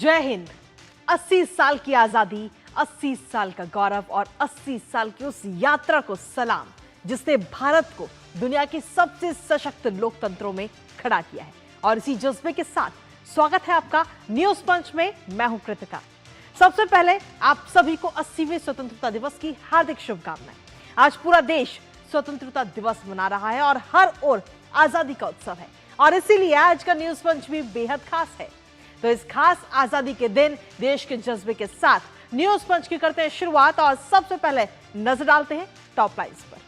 जय हिंद। 80 साल की आजादी, 80 साल का गौरव और 80 साल की उस यात्रा को सलाम जिसने भारत को दुनिया के सबसे सशक्त लोकतंत्रों में खड़ा किया है। और इसी जज्बे के साथ स्वागत है आपका न्यूज पंच में। मैं हूं कृतिका। सबसे पहले आप सभी को 80वें स्वतंत्रता दिवस की हार्दिक शुभकामनाएं। आज पूरा देश स्वतंत्रता दिवस मना रहा है और हर ओर आजादी का उत्सव है, और इसीलिए आज का न्यूज पंच भी बेहद खास है। तो इस खास आजादी के दिन देश के जज्बे के साथ न्यूज पंच की करते हैं शुरुआत, और सबसे पहले नजर डालते हैं टॉप लाइन्स पर,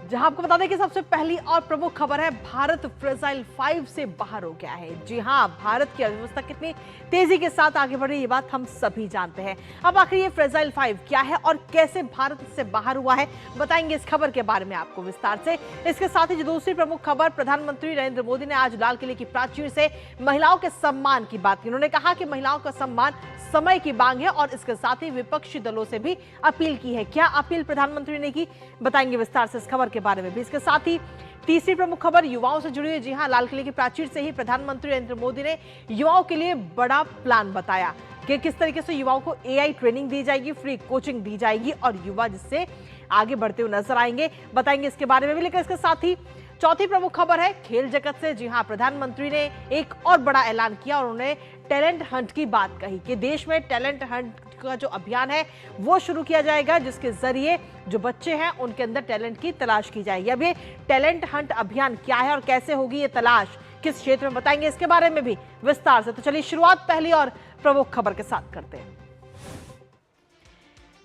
जहां आपको बता दें कि सबसे पहली और प्रमुख खबर है, भारत फ्रेजाइल 5 से बाहर हो गया है। जी हां, भारत की अर्थव्यवस्था कितनी तेजी के साथ आगे बढ़ रही है ये बात हम सभी जानते हैं। अब आखिर ये फ्रेजाइल 5 क्या है और कैसे भारत इससे बाहर हुआ है, बताएंगे इस खबर के बारे में आपको विस्तार से। इसके साथ ही जो दूसरी प्रमुख खबर, प्रधानमंत्री नरेंद्र मोदी ने आज लाल किले की प्राचीर से महिलाओं के सम्मान की बात की। उन्होंने कहा कि महिलाओं का सम्मान समय की मांग है, और इसके साथ ही विपक्षी दलों से भी अपील की है। क्या अपील प्रधानमंत्री ने की, बताएंगे विस्तार से इस खबर के बारे में भी। इसके साथ ही तीसरी प्रमुख खबर युवाओं से जुड़ी है। जी हां, लाल किले की प्राचीर से ही प्रधानमंत्री नरेंद्र मोदी ने युवाओं के लिए बड़ा प्लान बताया कि किस तरीके से युवाओं को एआई ट्रेनिंग दी जाएगी, फ्री कोचिंग दी जाएगी, और युवा जिससे आगे बढ़ते हुए नजर आएंगे, बताएंगे इसके बारे में भी। लेकिन इसके साथ ही चौथी प्रमुख खबर है खेल जगत से। जी हां, प्रधानमंत्री ने एक और बड़ा ऐलान किया और उन्होंने टैलेंट हंट की बात कही कि देश में टैलेंट हंट का जो अभियान है वो शुरू किया जाएगा, जिसके जरिए जो बच्चे हैं उनके अंदर टैलेंट की तलाश की जाएगी। अब ये टैलेंट हंट अभियान क्या है और कैसे होगी ये तलाश, किस क्षेत्र में, बताएंगे इसके बारे में भी विस्तार से। तो चलिए शुरुआत पहली और प्रमुख खबर के साथ करते हैं।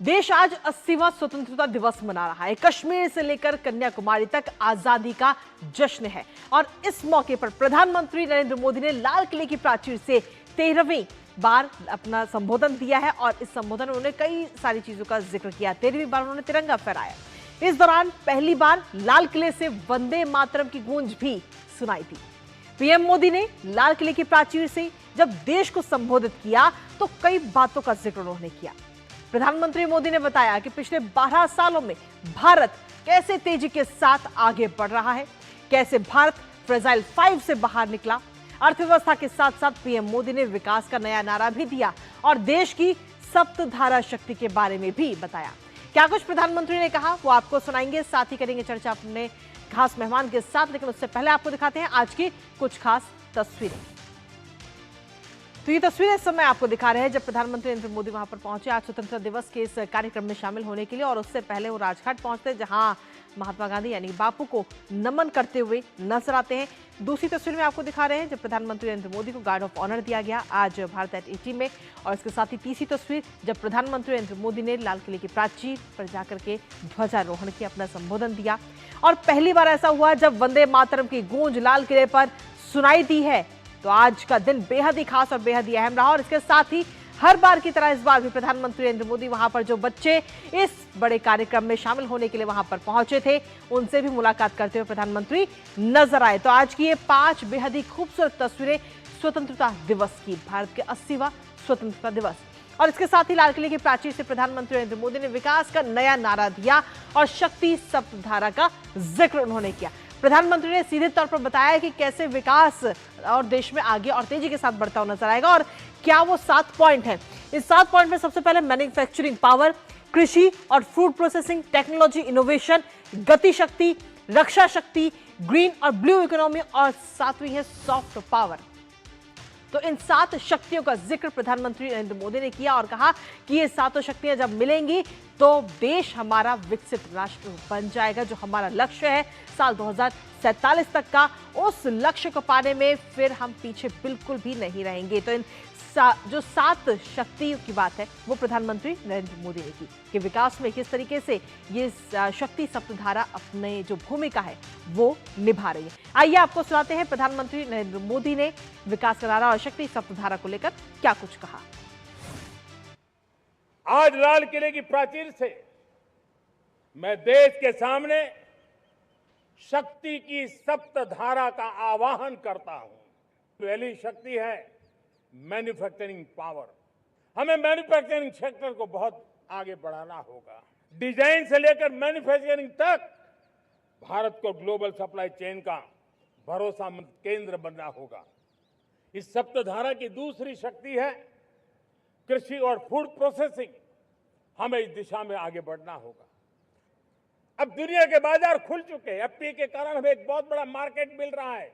देश आज 80वां स्वतंत्रता दिवस मना रहा है। कश्मीर से लेकर कन्याकुमारी तक आजादी का जश्न है, और इस मौके पर प्रधानमंत्री नरेंद्र मोदी ने लाल किले की प्राचीर से 13वीं बार अपना संबोधन दिया है, और इस संबोधन में उन्होंने कई सारी चीजों का जिक्र किया। 13वीं बार उन्होंने तिरंगा फहराया। इस दौरान पहली बार लाल किले से वंदे मातरम की गूंज भी सुनाई थी। पीएम मोदी ने लाल किले की प्राचीर से जब देश को संबोधित किया तो कई बातों का जिक्र उन्होंने किया। प्रधानमंत्री मोदी ने बताया कि पिछले 12 सालों में भारत कैसे तेजी के साथ आगे बढ़ रहा है, कैसे भारत फ्रेजाइल 5 से बाहर निकला। अर्थव्यवस्था के साथ साथ पीएम मोदी ने विकास का नया नारा भी दिया और देश की सप्तधारा शक्ति के बारे में भी बताया। क्या कुछ प्रधानमंत्री ने कहा वो आपको सुनाएंगे, साथ ही करेंगे चर्चा अपने खास मेहमान के साथ। लेकिन उससे पहले आपको दिखाते हैं आज की कुछ खास तस्वीरें। तो ये तस्वीरें इस समय आपको दिखा रहे हैं जब प्रधानमंत्री नरेंद्र मोदी वहां पर पहुंचे आज स्वतंत्रता दिवस के इस कार्यक्रम में शामिल होने के लिए, और उससे पहले वो राजघाट पहुंचते जहां महात्मा गांधी यानी बापू को नमन करते हुए नजर आते हैं। दूसरी तस्वीर में आपको दिखा रहे हैं जब प्रधानमंत्री नरेंद्र मोदी को गार्ड ऑफ ऑनर दिया गया आज भारत एट 80 में, और इसके साथ ही तीसरी तस्वीर जब प्रधानमंत्री नरेंद्र मोदी ने लाल किले की प्राचीर पर जाकर के ध्वजारोहण किया, अपना संबोधन दिया। और पहली बार ऐसा हुआ जब वंदे मातरम की गूंज लाल किले पर सुनाई दी है। तो आज का दिन बेहद ही खास और बेहद ही अहम रहा, और इसके साथ ही हर बार की तरह इस बार भी प्रधानमंत्री नरेंद्र मोदी वहां पर जो बच्चे इस बड़े कार्यक्रम में शामिल होने के लिए वहां पर पहुंचे थे उनसे भी मुलाकात करते हुए प्रधानमंत्री नजर आए। तो आज की ये 5 बेहद ही खूबसूरत तस्वीरें स्वतंत्रता दिवस की, भारत के 80वां स्वतंत्रता दिवस। और इसके साथ ही लाल किले की प्राचीर से प्रधानमंत्री नरेंद्र मोदी ने विकास का नया नारा दिया और शक्ति सप्तधारा का जिक्र उन्होंने किया। प्रधानमंत्री ने सीधे तौर पर बताया कि कैसे विकास और देश में आगे और तेजी के साथ बढ़ता हुआ नजर आएगा, और क्या वो 7 पॉइंट हैं। इस 7 पॉइंट में सबसे पहले मैन्युफैक्चरिंग पावर, कृषि और फूड प्रोसेसिंग, टेक्नोलॉजी इनोवेशन, गति शक्ति, रक्षा शक्ति, ग्रीन और ब्लू इकोनॉमी, और 7वीं है सॉफ्ट पावर। तो इन 7 शक्तियों का जिक्र प्रधानमंत्री नरेंद्र मोदी ने किया और कहा कि ये 7 शक्तियां जब मिलेंगी तो देश हमारा विकसित राष्ट्र बन जाएगा। जो हमारा लक्ष्य है साल 2047 तक का, उस लक्ष्य को पाने में फिर हम पीछे बिल्कुल भी नहीं रहेंगे। तो इन जो 7 शक्तियों की बात है वो प्रधानमंत्री नरेंद्र मोदी ने की कि विकास में किस तरीके से ये शक्ति सप्तधारा अपने जो भूमिका है वो निभा रही है। आइए आपको सुनाते हैं प्रधानमंत्री नरेंद्र मोदी ने विकास का नारा और शक्ति सप्तधारा को लेकर क्या कुछ कहा। आज लाल किले की प्राचीर से मैं देश के सामने शक्ति की सप्तधारा का आवाहन करता हूं। पहली शक्ति है मैन्युफैक्चरिंग पावर। हमें मैन्युफैक्चरिंग सेक्टर को बहुत आगे बढ़ाना होगा। डिजाइन से लेकर मैन्युफैक्चरिंग तक भारत को ग्लोबल सप्लाई चेन का भरोसामंद केंद्र बनना होगा। इस सप्तधारा की दूसरी शक्ति है कृषि और फूड प्रोसेसिंग। हमें इस दिशा में आगे बढ़ना होगा। अब दुनिया के बाजार खुल चुके हैं। एफपीए के कारण हमें एक बहुत बड़ा मार्केट मिल रहा है,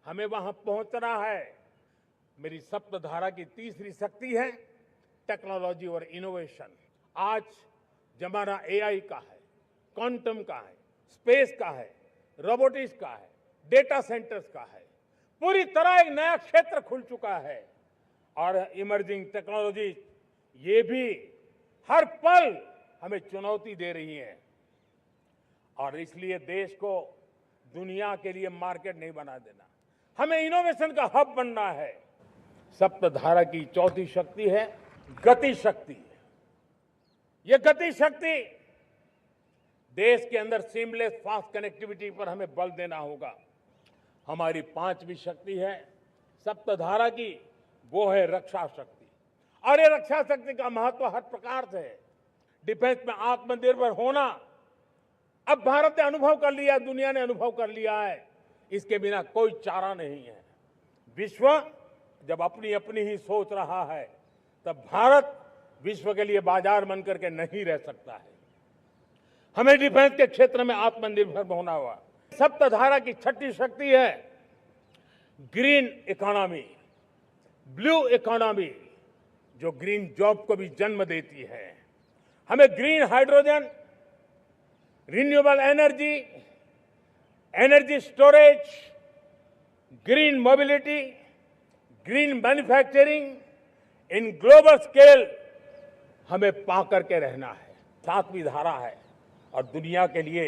हमें वहां पहुंचना है। मेरी सप्तधारा की तीसरी शक्ति है टेक्नोलॉजी और इनोवेशन। आज जमाना एआई का है, क्वांटम का है, स्पेस का है, रोबोटिक्स का है, डेटा सेंटर्स का है। पूरी तरह एक नया क्षेत्र खुल चुका है और इमर्जिंग टेक्नोलॉजी ये भी हर पल हमें चुनौती दे रही है और इसलिए देश को दुनिया के लिए मार्केट नहीं बना देना, हमें इनोवेशन का हब बनना है। सप्तधारा की चौथी शक्ति है गति शक्ति। यह गति शक्ति देश के अंदर सीमलेस फास्ट कनेक्टिविटी पर हमें बल देना होगा। हमारी पांचवी शक्ति है सप्तधारा की, वो है रक्षा शक्ति। और ये रक्षा शक्ति का महत्व हर प्रकार से है। डिफेंस में आत्मनिर्भर होना अब भारत ने अनुभव कर लिया, दुनिया ने अनुभव कर लिया है, इसके बिना कोई चारा नहीं है। विश्व जब अपनी अपनी ही सोच रहा है तब भारत विश्व के लिए बाजार बन करके नहीं रह सकता है। हमें डिफेंस के क्षेत्र में आत्मनिर्भर होना हुआ। सप्तधारा की छठी शक्ति है ग्रीन इकोनॉमी, ब्लू इकोनॉमी, जो ग्रीन जॉब को भी जन्म देती है। हमें green hydrogen, renewable energy, energy storage, green mobility, green manufacturing in global scale हमें पा करके रहना है। सातवीं धारा है और दुनिया के लिए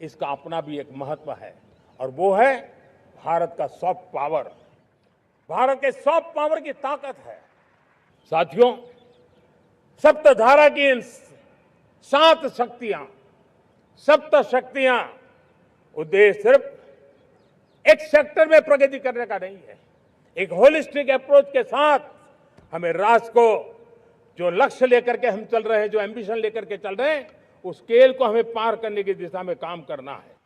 इसका अपना भी एक महत्व है और वो है भारत का सॉफ्ट पावर। भारत के सॉफ्ट पावर की ताकत है। साथियों, सप्तधारा की इन 7 शक्तियां, सप्त शक्तियां, उद्देश्य सिर्फ एक सेक्टर में प्रगति करने का नहीं है। एक होलिस्टिक अप्रोच के साथ हमें राष्ट्र को जो लक्ष्य लेकर के हम चल रहे हैं, जो एम्बिशन लेकर के चल रहे हैं, उस स्केल को हमें पार करने की दिशा में काम करना है।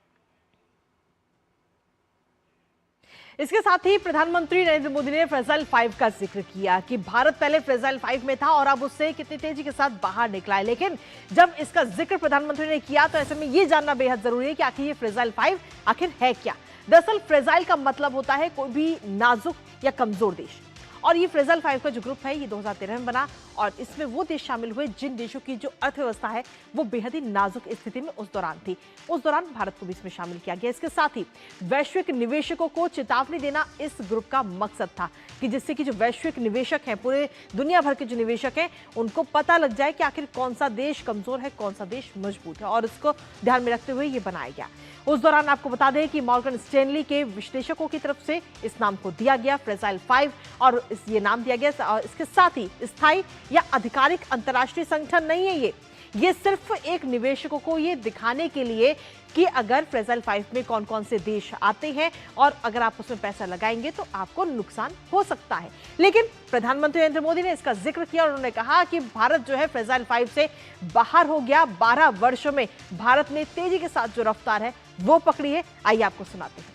इसके साथ ही प्रधानमंत्री नरेंद्र मोदी ने फ्रेजाइल 5 का जिक्र किया कि भारत पहले फ्रेजाइल 5 में था और अब उससे कितनी तेजी के साथ बाहर निकला है। लेकिन जब इसका जिक्र प्रधानमंत्री ने किया तो ऐसे में यह जानना बेहद जरूरी है कि आखिर ये फ्रेजाइल 5 आखिर है क्या। दरअसल फ्रेजाइल का मतलब होता है कोई भी नाजुक या कमजोर देश, और ये फ्रेजाइल 5 का जो ग्रुप है ये 2013 में बना और इसमें वो देश शामिल हुए जिन देशों की जो अर्थव्यवस्था है वो बेहद ही नाजुक स्थिति में उस दौरान थी। उस दौरान भारत को भी इसमें शामिल किया गया। इसके साथ ही वैश्विक निवेशकों को चेतावनी देना इस ग्रुप का मकसद था कि जिससे कि जो वैश्विक निवेशक हैं, पूरे दुनिया भर के जो निवेशक हैं, उनको पता लग जाए कि आखिर कौन सा देश कमजोर है, कौन सा देश मजबूत है, और इसको ध्यान में रखते हुए ये बनाया गया। उस दौरान आपको बता दें कि मॉर्गन स्टैनली के विश्लेषकों की तरफ से इस नाम को दिया गया फ्रेजाइल 5 और ये नाम दिया गया। और इसके साथ ही स्थायी या आधिकारिक अंतर्राष्ट्रीय संगठन नहीं है ये सिर्फ एक निवेशकों को ये दिखाने के लिए कि अगर फ्रेजाइल 5 में कौन कौन से देश आते हैं और अगर आप उसमें पैसा लगाएंगे तो आपको नुकसान हो सकता है। लेकिन प्रधानमंत्री नरेंद्र मोदी ने इसका जिक्र किया और उन्होंने कहा कि भारत जो है फ्रेजाइल 5 से बाहर हो गया। 12 वर्षों में भारत ने तेजी के साथ जो रफ्तार है वो पकड़ी है। आइए आपको सुनाते हैं।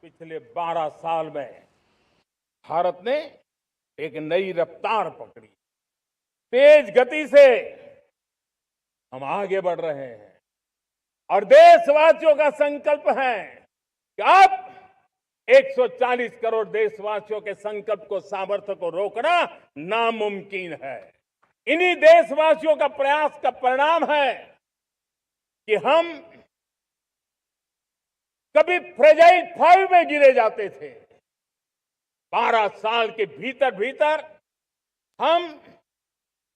पिछले 12 साल में भारत ने एक नई रफ्तार पकड़ी। तेज गति से हम आगे बढ़ रहे हैं और देशवासियों का संकल्प है कि अब 140 करोड़ देशवासियों के संकल्प को, सामर्थ्य को रोकना नामुमकिन है। इन्हीं देशवासियों का प्रयास का परिणाम है कि हम कभी फ्रेजाइल 5 में गिरे जाते थे। 12 साल के भीतर भीतर हम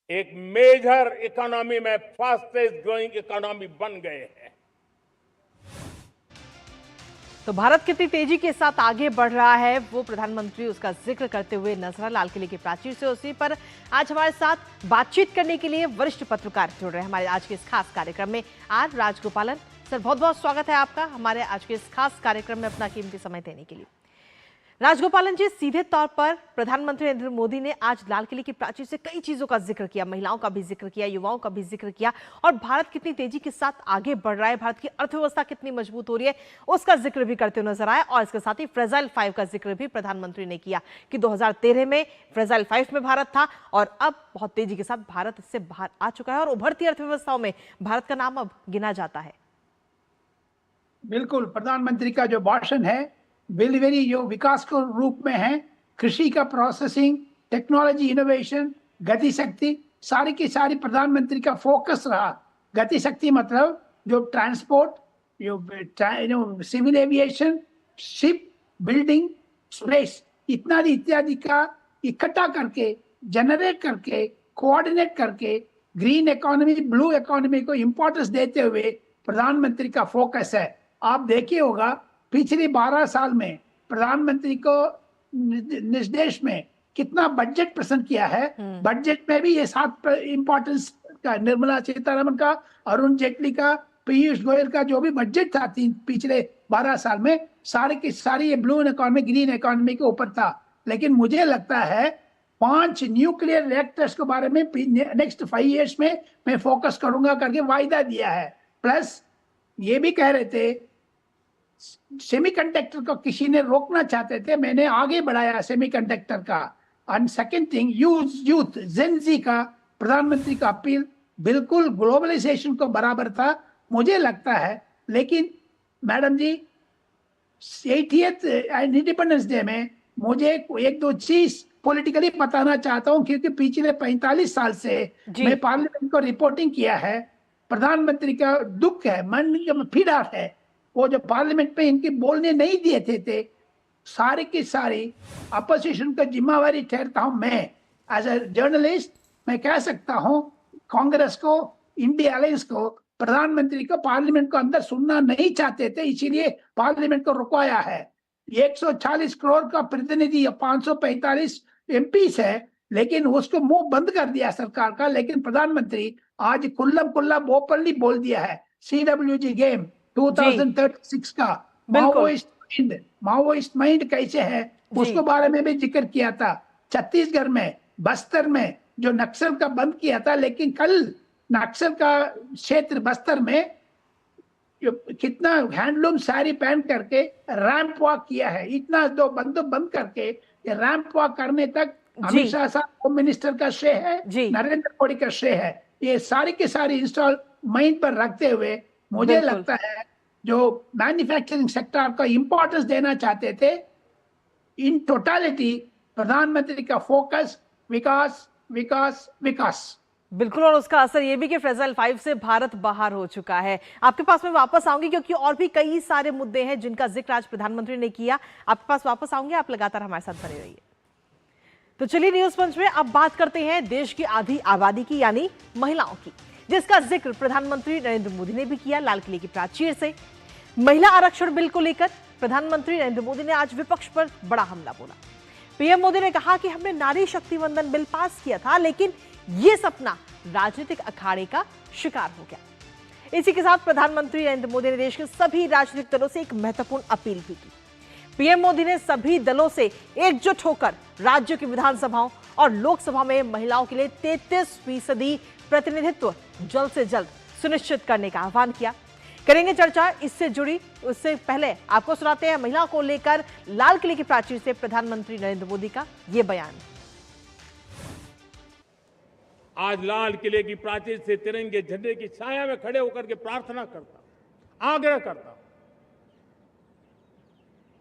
एक मेजर इकोनॉमी में फास्टेस्ट ग्रोइंग इकोनॉमी बन गए हैं। तो भारत कितनी तेजी के साथ आगे बढ़ रहा है वो प्रधानमंत्री उसका जिक्र करते हुए नजर लाल किले की प्राचीर से। उसी पर आज हमारे साथ बातचीत करने के लिए वरिष्ठ पत्रकार जुड़ रहे हैं हमारे आज के इस खास कार्यक्रम में। आर राजगोपालन सर, बहुत बहुत स्वागत है आपका हमारे आज के इस खास कार्यक्रम में अपना कीमती समय देने के लिए। राजगोपालन जी, सीधे तौर पर प्रधानमंत्री नरेंद्र मोदी ने आज लाल किले की प्राचीर से कई चीजों का जिक्र किया, महिलाओं का भी जिक्र किया, युवाओं का भी जिक्र किया और भारत कितनी तेजी के साथ आगे बढ़ रहा है, भारत की अर्थव्यवस्था कितनी मजबूत हो रही है उसका जिक्र भी करते हुए नजर आया। और इसके साथ ही फ्रेजाइल 5 का जिक्र भी प्रधानमंत्री ने किया कि 2013 में फ्रेजाइल 5 में भारत था और अब बहुत तेजी के साथ भारत इससे बाहर आ चुका है और उभरती अर्थव्यवस्थाओं में भारत का नाम अब गिना जाता है। बिल्कुल, प्रधानमंत्री का जो भाषण है वेरी जो विकास के रूप में है, कृषि का प्रोसेसिंग, टेक्नोलॉजी, इनोवेशन, गति शक्ति, सारी की सारी प्रधानमंत्री का फोकस रहा। गति शक्ति मतलब जो ट्रांसपोर्ट, जो civil aviation, ship building, space इत्यादि का इकट्ठा करके, जनरेट करके, कोऑर्डिनेट करके ग्रीन इकोनॉमी, ब्लू इकोनॉमी को इंपॉर्टेंस देते हुए प्रधानमंत्री का फोकस है। आप देखिए होगा पिछले 12 साल में प्रधानमंत्री को निर्देश में कितना बजट प्रेजेंट किया है। बजट में भी ये 7 इंपॉर्टेंस का, निर्मला सीतारमण का, अरुण जेटली का, पीयूष गोयल का जो भी बजट था पिछले 12 साल में, सारे की सारी ये ब्लू इकोनॉमी, ग्रीन इकोनॉमी के ऊपर था। लेकिन मुझे लगता है 5 न्यूक्लियर रिएक्टर्स के बारे में नेक्स्ट 5 इयर्स में मैं फोकस करूंगा करके वायदा दिया है। प्लस ये भी कह रहे थे सेमीकंडक्टर को किसी ने रोकना चाहते थे, मैंने आगे बढ़ाया सेमीकंडक्टर का। And second thing, youth Gen Z का प्रधानमंत्री का अपील बिल्कुल ग्लोबलाइजेशन को बराबर था मुझे लगता है। लेकिन मैडम जी 80th इंडिपेंडेंस डे में मुझे एक दो चीज पॉलिटिकली बताना चाहता हूं, क्योंकि पिछले 45 साल से मैं पार्लियामेंट को रिपोर्टिंग किया है। प्रधानमंत्री का दुख है, मन में पीड़ा है, वो जो पार्लियामेंट में इनके बोलने नहीं दिए थे सारी की सारी अपोजिशन का जिम्मेवारी ठहरता हूं मैं। एज ए जर्नलिस्ट मैं कह सकता हूं कांग्रेस को, इंडिया अलायंस को, प्रधानमंत्री को पार्लियामेंट को अंदर सुनना नहीं चाहते थे, इसीलिए पार्लियामेंट को रुकवाया है। 140 करोड़ का प्रतिनिधि, 545 एमपीस है, लेकिन उसको मुंह बंद कर दिया सरकार का। लेकिन प्रधानमंत्री आज खुल्लम खुल्ला ओपनली बोल दिया है CWG गेम 2036 का माओइस्ट माइंड कैसे है उसके बारे में भी जिक्र किया था। छत्तीसगढ़ में, बस्तर में जो नक्सल का बंद किया था, लेकिन कल नक्सल का क्षेत्र बस्तर में कितना हैंडलूम साड़ी पहन करके रैंप वॉक किया है। इतना दो बंदूक बंद करके ये रैंप वॉक करने तक अमित शाह साहब होम मिनिस्टर का श्रेय है, नरेंद्र मोदी का श्रेय है। ये सारी के सारी इंस्टॉल माइंड पर रखते हुए मुझे लगता है जो मैन्युफैक्चरिंग सेक्टर को इंपॉर्टेंस देना चाहते थे, इन टोटालिटी प्रधानमंत्री का फोकस विकास विकास विकास। बिल्कुल, और उसका असर ये भी कि फ्रेजाइल 5 से भारत बाहर हो चुका है। आपके पास मैं वापस आऊंगी क्योंकि और भी कई सारे मुद्दे हैं जिनका जिक्र आज प्रधानमंत्री ने किया। आपके पास वापस आऊंगे, आप लगातार हमारे साथ बने रहिए। तो चलिए न्यूज पंच में अब बात करते हैं देश की आधी आबादी की, यानी महिलाओं की, जिसका जिक्र प्रधानमंत्री नरेंद्र मोदी ने भी किया लाल किले की प्राचीर से। महिला आरक्षण बिल को लेकर प्रधानमंत्री नरेंद्र मोदी ने आज विपक्ष पर बड़ा हमला बोला। पीएम मोदी ने कहा कि हमने नारी शक्ति वंदन बिल पास किया था, लेकिन ये सपना राजनीतिक अखाड़े का शिकार हो गया। इसी के साथ प्रधानमंत्री नरेंद्र मोदी ने देश के सभी राजनीतिक दलों से एक महत्वपूर्ण अपील भी की। पीएम मोदी ने सभी दलों से एकजुट होकर राज्यों की विधानसभाओं और लोकसभा में महिलाओं के लिए 33% प्रतिनिधित्व जल्द से जल्द सुनिश्चित करने का आह्वान किया। करेंगे चर्चा इससे जुड़ी, उससे पहले आपको सुनाते हैं महिलाओं को लेकर लाल किले की प्राचीर से प्रधानमंत्री नरेंद्र मोदी का यह बयान। आज लाल किले की प्राचीर से तिरंगे झंडे की छाया में खड़े होकर के प्रार्थना करता हूं, आग्रह करता हूं,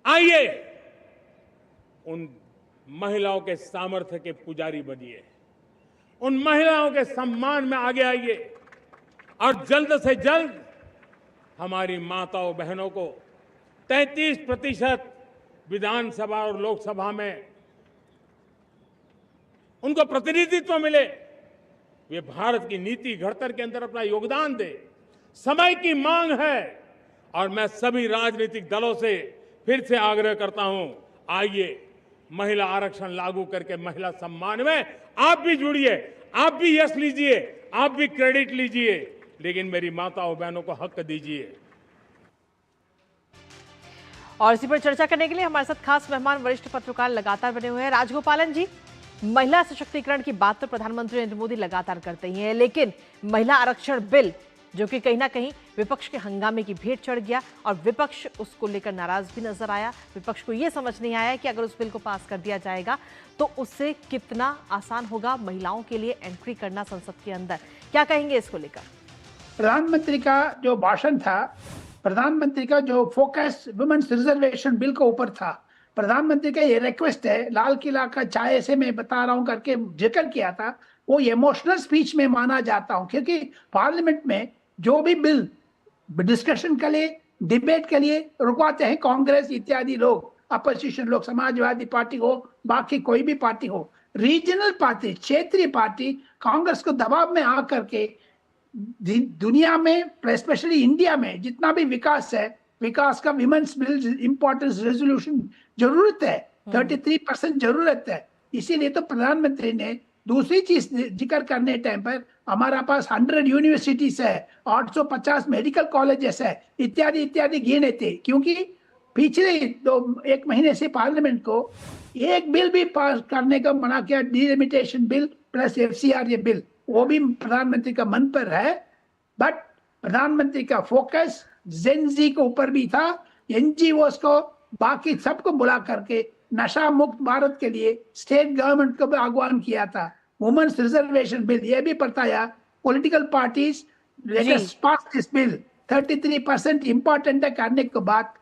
आइए उन महिलाओं के सामर्थ्य के पुजारी बनिए, उन महिलाओं के सम्मान में आगे आइए और जल्द से जल्द हमारी माताओं बहनों को 33% विधानसभा और लोकसभा में उनको प्रतिनिधित्व मिले। वे भारत की नीति घड़तर के अंदर अपना योगदान दे। समय की मांग है और मैं सभी राजनीतिक दलों से फिर से आग्रह करता हूं, आइए महिला आरक्षण लागू करके महिला सम्मान में आप भी जुड़िए, आप भी यश लीजिए, आप भी क्रेडिट लीजिए, लेकिन मेरी माताओं बहनों को हक दीजिए। और इसी पर चर्चा करने के लिए हमारे साथ खास मेहमान वरिष्ठ पत्रकार लगातार बने हुए हैं। राजगोपालन जी, महिला सशक्तिकरण की बात तो प्रधानमंत्री नरेंद्र मोदी लगातार करते ही हैं, लेकिन महिला आरक्षण बिल जो कि कहीं ना कहीं विपक्ष के हंगामे की भेंट चढ़ गया और विपक्ष उसको लेकर नाराज भी नजर आया। विपक्ष को यह समझ नहीं आया कि अगर उस बिल को पास कर दिया जाएगा तो उससे कितना आसान होगा महिलाओं के लिए एंट्री करना संसद के अंदर। क्या कहेंगे इसको लेकर? प्रधानमंत्री का जो भाषण था, प्रधानमंत्री का जो फोकस वुमेन्स रिजर्वेशन बिल के ऊपर था, प्रधानमंत्री का ये रिक्वेस्ट है, लाल किला का चाय से मैं बता रहा हूं करके जिक्र किया था, वो इमोशनल स्पीच में माना जाता हूं, क्योंकि पार्लियामेंट में जो भी बिल डिस्कशन के लिए, डिबेट के लिए रुकवाते हैं कांग्रेस इत्यादि लोग, अपोजिशन लोग, समाजवादी पार्टी हो, बाकी कोई भी पार्टी हो, रीजनल पार्टी, क्षेत्रीय पार्टी कांग्रेस को दबाव में आकर के दुनिया में, स्पेशली इंडिया में जितना भी विकास है, विकास का विमेंस बिल इंपॉर्टेंस रेजोल्यूशन जरूरत है, 33% जरूरत है। इसीलिए तो प्रधानमंत्री ने दूसरी चीज जिक्र करने टाइम पर हमारा पास 100 यूनिवर्सिटीज है, 850 मेडिकल कॉलेजेस है, इत्यादि इत्यादि गिने थे, क्योंकि पिछले 1 महीने से पार्लियामेंट को एक बिल भी पास करने का मना किया, डिलिमिटेशन बिल प्लस FCR ये बिल, वो भी प्रधानमंत्री का मन पर है। बट प्रधानमंत्री का फोकस जेनजी के ऊपर भी था, NGOs को, बाकी सबको बुला करके नशा मुक्त भारत के लिए स्टेट गवर्नमेंट को भी आह्वान किया था। वुमेन्स रिजर्वेशन बिल ये भी बताया, political parties pass this bill, 33% important है करने के बाद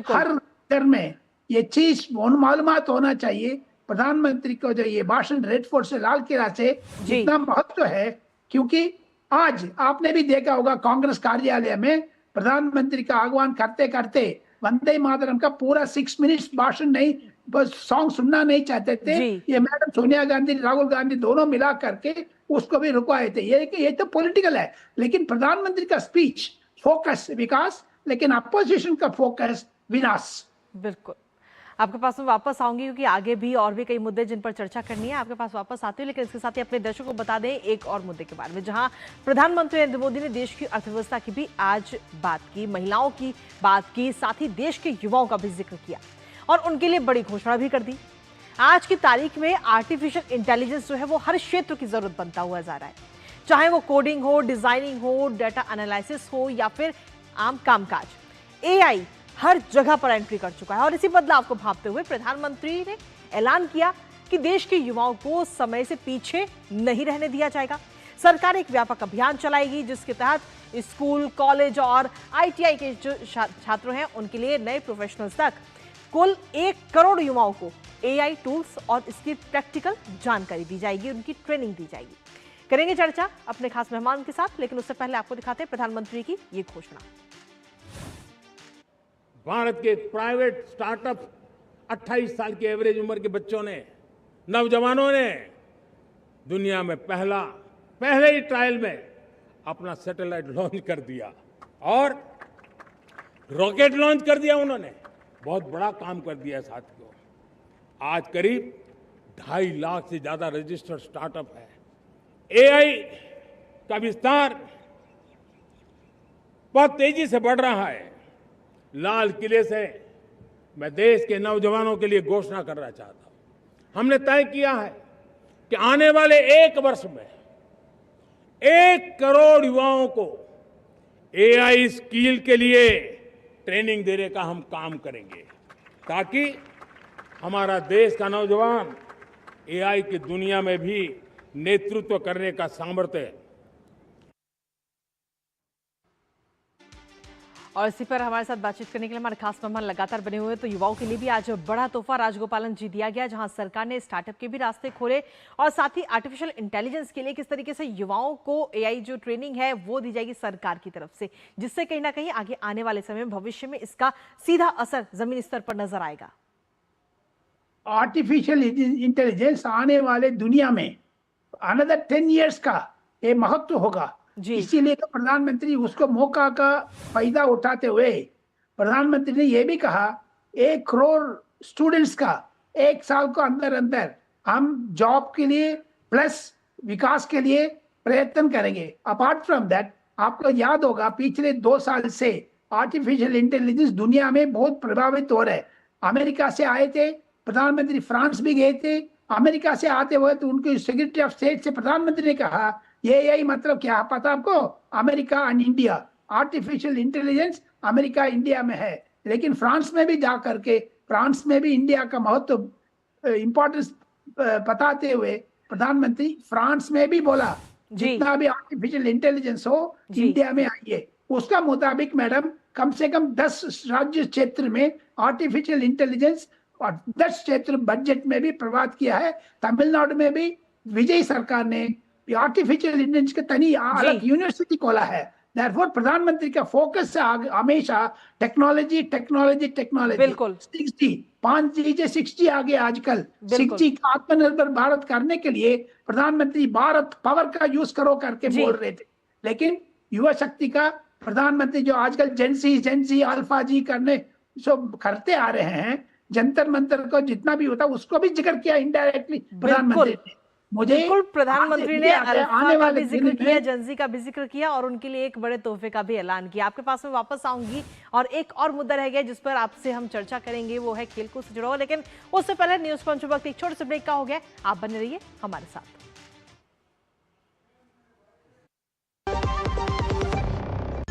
हर घर में ये चीज मालूमात होना चाहिए। प्रधानमंत्री को जो ये भाषण रेड फोर्ट से, लाल किला से इतना महत्व है, क्योंकि आज आपने भी देखा होगा कांग्रेस कार्यालय में प्रधानमंत्री का आह्वान करते करते वंदे मातरम का पूरा 6 मिनट्स भाषण नहीं, बस सॉन्ग सुनना नहीं चाहते थे। ये मैडम सोनिया गांधी, राहुल गांधी दोनों मिला करके उसको भी रुकवाए थे। ये तो पॉलिटिकल है, लेकिन प्रधानमंत्री का स्पीच फोकस विकास, लेकिन अपोजिशन का फोकस विनाश। बिल्कुल, आपके पास मैं वापस आऊंगी क्योंकि आगे भी और भी कई मुद्दे जिन पर चर्चा करनी है, आपके पास वापस आते हैं, लेकिन इसके साथ ही अपने दर्शकों को बता दें एक और मुद्दे के बारे में, जहां प्रधानमंत्री नरेंद्र मोदी ने देश की अर्थव्यवस्था की भी आज बात की, महिलाओं की बात की, साथ ही देश के युवाओं का भी जिक्र किया और उनके लिए बड़ी घोषणा भी कर दी। आज की तारीख में आर्टिफिशियल इंटेलिजेंस जो है वो हर क्षेत्र की जरूरत बनता हुआ जा रहा है, चाहे वो कोडिंग हो, डिजाइनिंग हो, डाटा एनालिसिस हो या फिर आम कामकाज। AI हर जगह पर एंट्री कर चुका है और इसी बदलाव को भांपते हुए प्रधानमंत्री ने ऐलान किया कि देश के युवाओं को समय से पीछे नहीं रहने दिया जाएगा। सरकार एक व्यापक अभियान चलाएगी जिसके तहत स्कूल, कॉलेज और ITI के जो छात्र हैं उनके लिए नए प्रोफेशनल्स तक कुल 1 करोड़ युवाओं को AI टूल्स और इसकी प्रैक्टिकल जानकारी दी जाएगी, उनकी ट्रेनिंग दी जाएगी। करेंगे चर्चा अपने खास मेहमान के साथ, लेकिन उससे पहले आपको दिखाते हैं प्रधानमंत्री की ये घोषणा। भारत के प्राइवेट स्टार्टअप 28 साल की एवरेज उम्र के बच्चों ने, नौजवानों ने दुनिया में पहले ही ट्रायल में अपना सैटेलाइट लॉन्च कर दिया और रॉकेट लॉन्च कर दिया। उन्होंने बहुत बड़ा काम कर दिया साथियों। आज करीब 2.5 लाख से ज्यादा रजिस्टर्ड स्टार्टअप है। AI का विस्तार बहुत तेजी से बढ़ रहा है। लाल किले से मैं देश के नौजवानों के लिए घोषणा करना चाहता हूं। हमने तय किया है कि आने वाले 1 वर्ष में 1 करोड़ युवाओं को AI स्किल के लिए ट्रेनिंग देने का हम काम करेंगे, ताकि हमारा देश का नौजवान AI की दुनिया में भी नेतृत्व करने का सामर्थ्य। और इसी पर हमारे साथ बातचीत करने के लिए हमारे खास मेहमान लगातार बने हुए हैं। तो युवाओं के लिए भी आज बड़ा तोहफा राजगोपालन जी दिया गया, जहां सरकार ने स्टार्टअप के भी रास्ते खोले और साथ ही आर्टिफिशियल इंटेलिजेंस के लिए किस तरीके से युवाओं को AI जो ट्रेनिंग है वो दी जाएगी सरकार की तरफ से, जिससे कहीं ना कहीं आगे आने वाले समय में भविष्य में इसका सीधा असर जमीनी स्तर पर नजर आएगा। आर्टिफिशियल इंटेलिजेंस आने वाले दुनिया में अनदर 10 years का ये महत्व होगा। इसीलिए तो प्रधानमंत्री उसको मौका का फायदा उठाते हुए प्रधानमंत्री ने यह भी कहा 1 करोड़ स्टूडेंट्स का 1 साल को अंदर अंदर हम जॉब के लिए प्लस विकास के लिए प्रयत्न करेंगे। अपार्ट फ्रॉम दैट, आपको याद होगा पिछले 2 साल से आर्टिफिशियल इंटेलिजेंस दुनिया में बहुत प्रभावित हो रहा है। अमेरिका से आए थे प्रधानमंत्री, फ्रांस भी गए थे। अमेरिका से आते हुए तो उनके सेक्रेटरी ऑफ स्टेट से प्रधानमंत्री ने कहा ये यही मतलब क्या पता आपको, America and India, artificial intelligence America India में है। लेकिन फ्रांस में भी जा करके फ्रांस में भी इंडिया का महत्व इंपॉर्टेंस बताते हुए प्रधानमंत्री फ्रांस में भी बोला जितना भी आर्टिफिशियल इंटेलिजेंस हो इंडिया में आइए। उसका मुताबिक मैडम कम से कम 10 राज्य क्षेत्र में आर्टिफिशियल इंटेलिजेंस और 10 क्षेत्र बजट में भी प्रवाद किया है। तमिलनाडु में भी विजय सरकार ने आर्टिफिशियल इंटेलिजेंस के तनी अलग यूनिवर्सिटी खोला है। Therefore, प्रधानमंत्री का फोकस हमेशा टेक्नोलॉजी टेक्नोलॉजी टेक्नोलॉजी। बिल्कुल 60 5G से 6G आ गया आजकल। 6G का आत्मनिर्भर भारत करने के लिए प्रधानमंत्री भारत पावर का यूज करो करके बोल रहे थे, लेकिन युवा शक्ति का प्रधानमंत्री जो आजकल जेंसी अल्फा जी करने सब करते आ रहे हैं, जंतर मंतर को जितना भी होता उसको भी जिक्र किया इनडायरेक्टली प्रधानमंत्री ने। बिल्कुल प्रधानमंत्री ने अल्फा का भी जिक्र किया, जेंजी का भी जिक्र किया और उनके लिए एक बड़े तोहफे का भी ऐलान किया। आपके पास में वापस आऊंगी और एक और मुद्दा रह गया जिस पर आपसे हम चर्चा करेंगे, वो है खेलकूद से जुड़ा हुआ। लेकिन उससे पहले न्यूज पंच वक्त एक छोटे से ब्रेक का हो गया, आप बने रहिए हमारे साथ।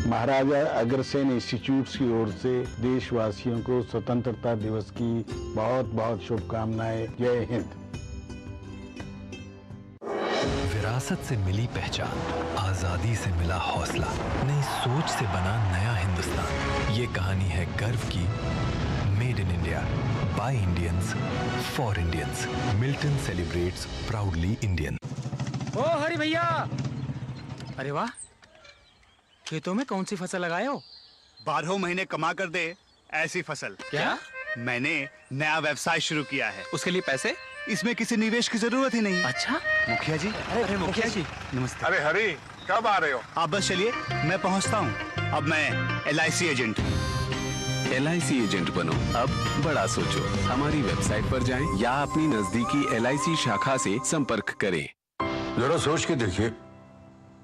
महाराजा अग्रसेन इंस्टीट्यूट की ओर से देशवासियों को स्वतंत्रता दिवस की बहुत बहुत शुभकामनाएं। जय हिंद। विरासत से मिली पहचान, आजादी से मिला हौसला, नई सोच से बना नया हिंदुस्तान। ये कहानी है गर्व की, made in India, by Indians, for Indians. Milton celebrates proudly Indian. ओ हरि भैया, अरे वाह, खेतों में कौन सी फसल लगाए हो? 12 महीने कमा कर दे ऐसी फसल। क्या? मैंने नया व्यवसाय शुरू किया है। उसके लिए पैसे? इसमें किसी निवेश की जरूरत ही नहीं। अच्छा मुखिया जी। अरे मुखिया जी नमस्ते। अरे हरी, कब आ रहे हो? आप बस चलिए, मैं पहुंचता हूं। अब मैं LIC एजेंट हूं। LIC एजेंट बनो, अब बड़ा सोचो। हमारी वेबसाइट पर जाएं या अपनी नजदीकी LIC शाखा से संपर्क करें। जरा सोच के देखिए,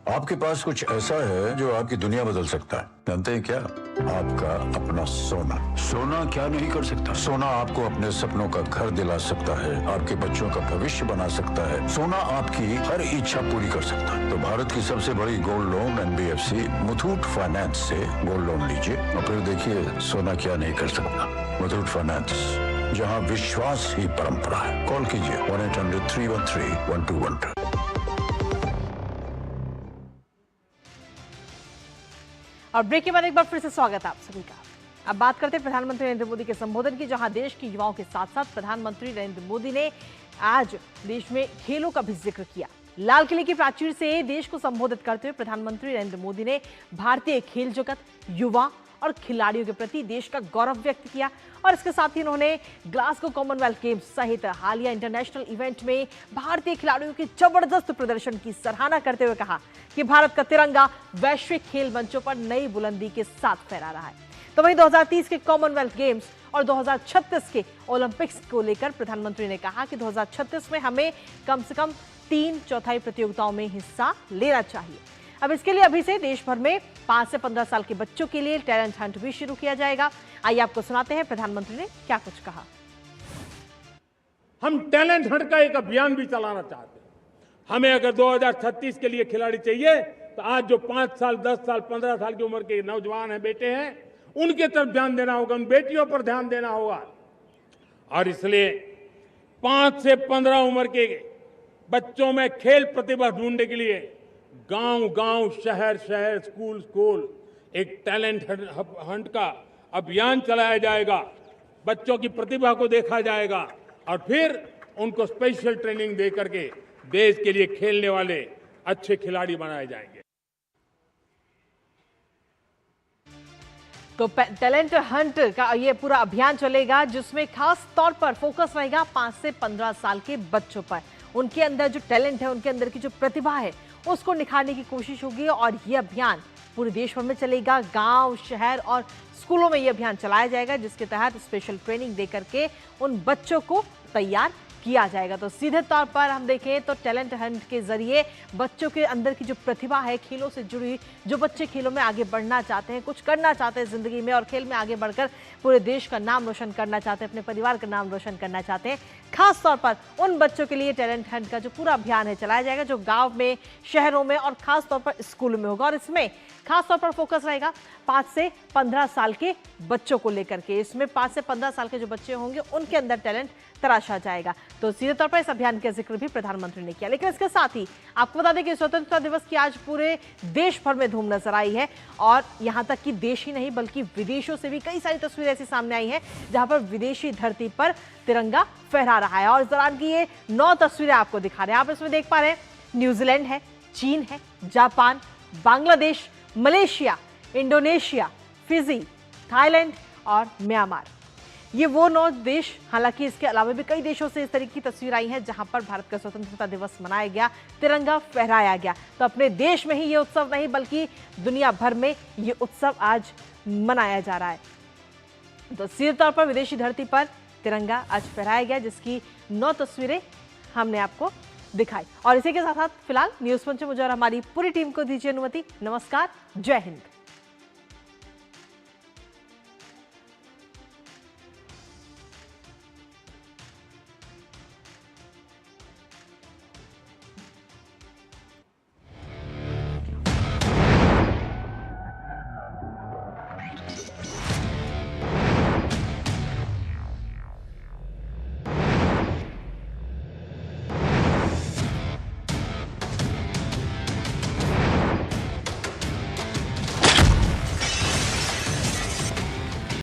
आपके पास कुछ ऐसा है जो आपकी दुनिया बदल सकता है। जानते हैं क्या? आपका अपना सोना। सोना क्या नहीं कर सकता? सोना आपको अपने सपनों का घर दिला सकता है, आपके बच्चों का भविष्य बना सकता है। सोना आपकी हर इच्छा पूरी कर सकता है। तो भारत की सबसे बड़ी gold loan NBFC Muthoot finance से गोल्ड लोन लीजिए और फिर देखिए सोना क्या नहीं कर सकता। मुथूट फाइनेंस, जहाँ विश्वास ही परंपरा है। कॉल कीजिए 1-800-313-1212। और ब्रेक के बाद एक बार फिर से स्वागत है आप सभी का। अब बात करते हैं प्रधानमंत्री नरेंद्र मोदी के संबोधन की, जहां देश के युवाओं के साथ साथ प्रधानमंत्री नरेंद्र मोदी ने आज देश में खेलों का भी जिक्र किया। लाल किले की प्राचीर से देश को संबोधित करते हुए प्रधानमंत्री नरेंद्र मोदी ने भारतीय खेल जगत, युवा और खिलाड़ियों के प्रति देश का गौरव व्यक्त किया। और इसके साथ ही उन्होंने ग्लासगो कॉमनवेल्थ गेम्स सहित हालिया इंटरनेशनल इवेंट में भारतीय खिलाड़ियों के जबरदस्त प्रदर्शन की सराहना करते हुए कहा कि भारत का तिरंगा वैश्विक खेल मंचों पर नई बुलंदी के साथ फहरा रहा है। तो वहीं 2030 के कॉमनवेल्थ गेम्स और 2036 के ओलंपिक्स को लेकर प्रधानमंत्री ने कहा कि 2036 में हमें कम से कम 3/4 प्रतियोगिताओं में हिस्सा लेना चाहिए। अब इसके लिए अभी से देश भर में 5 से 15 साल के बच्चों के लिए टैलेंट हंट भी शुरू किया जाएगा। आइए आपको सुनाते हैं प्रधानमंत्री ने क्या कुछ कहा। हम टैलेंट हंट का एक अभियान भी चलाना चाहते हैं। हमें अगर 2036 के लिए खिलाड़ी चाहिए तो आज जो 5 साल, 10 साल, 15 साल की उम्र के नौजवान हैं, बेटे हैं, उनके तरफ ध्यान देना होगा, उन बेटियों पर ध्यान देना होगा। और इसलिए 5 से 15 उम्र के बच्चों में खेल प्रतिभा ढूंढने के लिए गांव-गांव, शहर-शहर, स्कूल-स्कूल एक टैलेंट हंट का अभियान चलाया जाएगा। बच्चों की प्रतिभा को देखा जाएगा और फिर उनको स्पेशल ट्रेनिंग दे करके देश के लिए खेलने वाले अच्छे खिलाड़ी बनाए जाएंगे। तो टैलेंट हंट का ये पूरा अभियान चलेगा, जिसमें खास तौर पर फोकस रहेगा 5 से 15 साल के बच्चों पर। उनके अंदर जो टैलेंट है, उनके अंदर की जो प्रतिभा है, उसको निखारने की कोशिश होगी। और ये अभियान पूरे देश भर में चलेगा, गांव, शहर और स्कूलों में ये अभियान चलाया जाएगा, जिसके तहत स्पेशल ट्रेनिंग दे करके उन बच्चों को तैयार किया जाएगा। तो सीधे तौर पर हम देखें तो टैलेंट हंट के जरिए बच्चों के अंदर की जो प्रतिभा है, खेलों से जुड़ी, जो बच्चे खेलों में आगे बढ़ना चाहते हैं, कुछ करना चाहते हैं जिंदगी में और खेल में आगे बढ़कर पूरे देश का नाम रोशन करना चाहते हैं, अपने परिवार का नाम रोशन करना चाहते हैं, खास तौर पर उन बच्चों के लिए टैलेंट हंट का जो पूरा अभियान है चलाया जाएगा, जो गांव में, शहरों में और खास तौर पर स्कूलों में होगा। और इसमें खास तौर पर फोकस रहेगा 5 से 15 साल के बच्चों को लेकर के। इसमें 5 से 15 साल के जो बच्चे होंगे उनके अंदर टैलेंट तराशा जाएगा। तो सीधे तौर पर इस अभियान का जिक्र भी प्रधानमंत्री ने किया। लेकिन इसके साथ ही आपको बता दें कि स्वतंत्रता दिवस की आज पूरे देश भर में धूम नजर आई है और यहां तक कि देश ही नहीं बल्कि विदेशों से भी कई सारी तस्वीरें ऐसी सामने आई हैं जहां पर विदेशी धरती पर तिरंगा फहरा रहा है। और इस दौरान की ये 9 तस्वीरें आपको दिखा रहे हैं। आप इसमें देख पा रहे हैं न्यूजीलैंड है, चीन है, Japan, Bangladesh, Malaysia, Indonesia, Fiji, Thailand और म्यांमार। ये वो 9 देश, हालांकि इसके अलावा भी कई देशों से इस तरह की तस्वीर आई हैं जहां पर भारत का स्वतंत्रता दिवस मनाया गया, तिरंगा फहराया गया। तो अपने देश में ही ये उत्सव नहीं बल्कि दुनिया भर में ये उत्सव आज मनाया जा रहा है। तो सीधे तौर पर विदेशी धरती पर तिरंगा आज फहराया गया, जिसकी 9 तस्वीरें हमने आपको दिखाई। और इसी के साथ साथ फिलहाल न्यूज़ पंच मुझे और हमारी पूरी टीम को दीजिए अनुमति। नमस्कार, जय हिंद।